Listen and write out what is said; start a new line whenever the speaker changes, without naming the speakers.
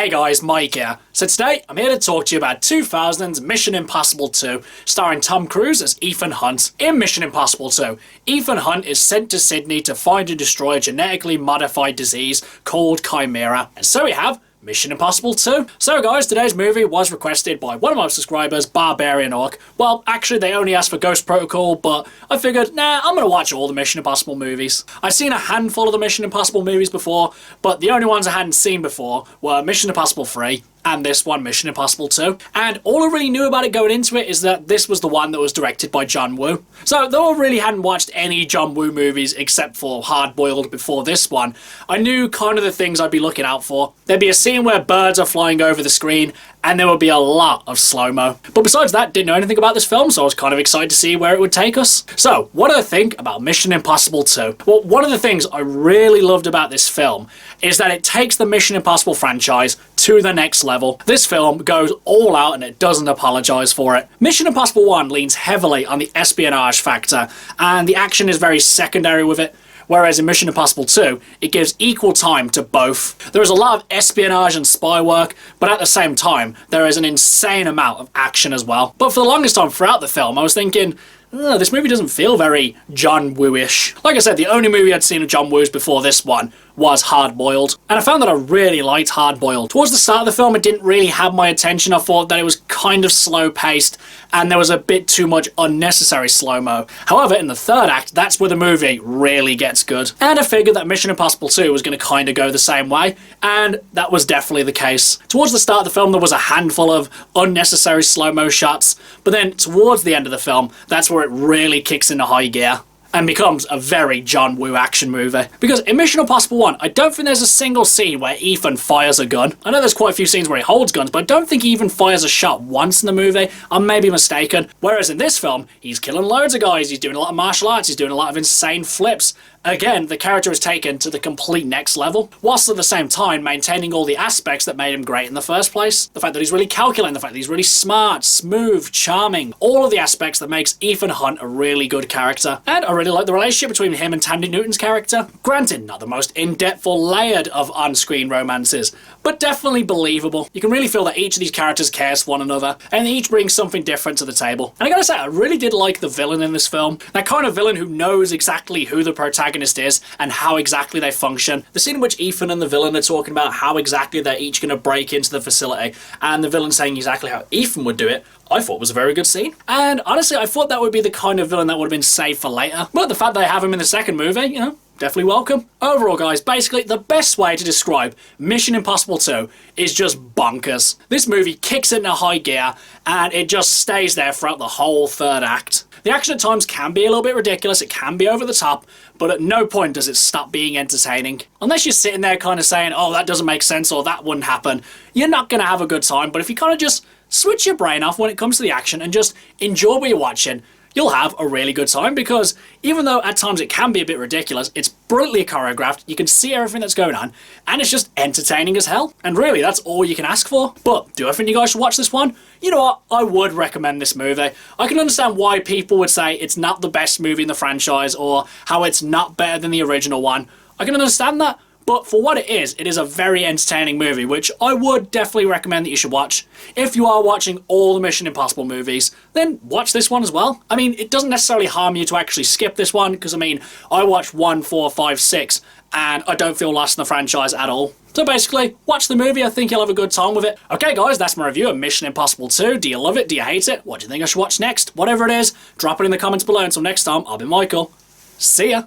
Hey guys, Mike here. So today, I'm here to talk to you about 2000's Mission Impossible 2, starring Tom Cruise as Ethan Hunt. In Mission Impossible 2, Ethan Hunt is sent to Sydney to find and destroy a genetically modified disease called Chimera. And so we have Mission Impossible 2. So guys, today's movie was requested by one of my subscribers, Barbarian Orc. Well, actually they only asked for Ghost Protocol, but I figured, nah, I'm gonna watch all the Mission Impossible movies. I've seen a handful of the Mission Impossible movies before, but the only ones I hadn't seen before were Mission Impossible 3, and this one, Mission Impossible 2. And all I really knew about it going into it is that this was the one that was directed by John Woo. So though I really hadn't watched any John Woo movies except for Hard Boiled before this one, I knew kind of the things I'd be looking out for. There'd be a scene where birds are flying over the screen, and there would be a lot of slow-mo. But besides that, didn't know anything about this film, so I was kind of excited to see where it would take us. So, what do I think about Mission Impossible 2? Well, one of the things I really loved about this film is that it takes the Mission Impossible franchise to the next level. This film goes all out and it doesn't apologise for it. Mission Impossible 1 leans heavily on the espionage factor, and the action is very secondary with it. Whereas in Mission Impossible 2, it gives equal time to both. There is a lot of espionage and spy work, but at the same time, there is an insane amount of action as well. But for the longest time throughout the film, I was thinking, this movie doesn't feel very John Woo-ish. Like I said, the only movie I'd seen of John Woo's before this one was Hard Boiled, and I found that I really liked Hard Boiled. Towards the start of the film, it didn't really have my attention. I thought that it was kind of slow-paced, and there was a bit too much unnecessary slow-mo. However, in the third act, that's where the movie really gets good. And I figured that Mission Impossible 2 was going to kind of go the same way, and that was definitely the case. Towards the start of the film, there was a handful of unnecessary slow-mo shots, but then towards the end of the film, that's where it really kicks into high gear and becomes a very John Woo action movie. Because in Mission Impossible 1, I don't think there's a single scene where Ethan fires a gun. I know there's quite a few scenes where he holds guns, but I don't think he even fires a shot once in the movie. I may be mistaken. Whereas in this film, he's killing loads of guys, he's doing a lot of martial arts, he's doing a lot of insane flips. Again, the character is taken to the complete next level, whilst at the same time maintaining all the aspects that made him great in the first place. The fact that he's really calculating, the fact that he's really smart, smooth, charming, all of the aspects that makes Ethan Hunt a really good character. And I really like the relationship between him and Tandy Newton's character. Granted, not the most in-depth or layered of on-screen romances, but definitely believable. You can really feel that each of these characters cares for one another, and they each bring something different to the table. And I gotta say, I really did like the villain in this film. That kind of villain who knows exactly who the protagonist is and how exactly they function. The scene in which Ethan and the villain are talking about how exactly they're each going to break into the facility, and the villain saying exactly how Ethan would do it, I thought was a very good scene. And honestly, I thought that would be the kind of villain that would have been saved for later. But the fact they have him in the second movie, you know, definitely welcome. Overall, guys, basically, the best way to describe Mission Impossible 2 is just bonkers. This movie kicks into high gear, and it just stays there throughout the whole third act. The action at times can be a little bit ridiculous, it can be over the top, but at no point does it stop being entertaining. Unless you're sitting there kind of saying, oh, that doesn't make sense, or that wouldn't happen, you're not going to have a good time. But if you kind of just switch your brain off when it comes to the action and just enjoy what you're watching, you'll have a really good time, because even though at times it can be a bit ridiculous, it's brilliantly choreographed, you can see everything that's going on, and it's just entertaining as hell. And really, that's all you can ask for. But do I think you guys should watch this one? You know what? I would recommend this movie. I can understand why people would say it's not the best movie in the franchise, or how it's not better than the original one. I can understand that. But for what it is a very entertaining movie, which I would definitely recommend that you should watch. If you are watching all the Mission Impossible movies, then watch this one as well. I mean, it doesn't necessarily harm you to actually skip this one, because I mean, I watched 1, 4, 5, 6, and I don't feel lost in the franchise at all. So basically, watch the movie, I think you'll have a good time with it. Okay guys, that's my review of Mission Impossible 2. Do you love it? Do you hate it? What do you think I should watch next? Whatever it is, drop it in the comments below. Until next time, I've been Michael. See ya!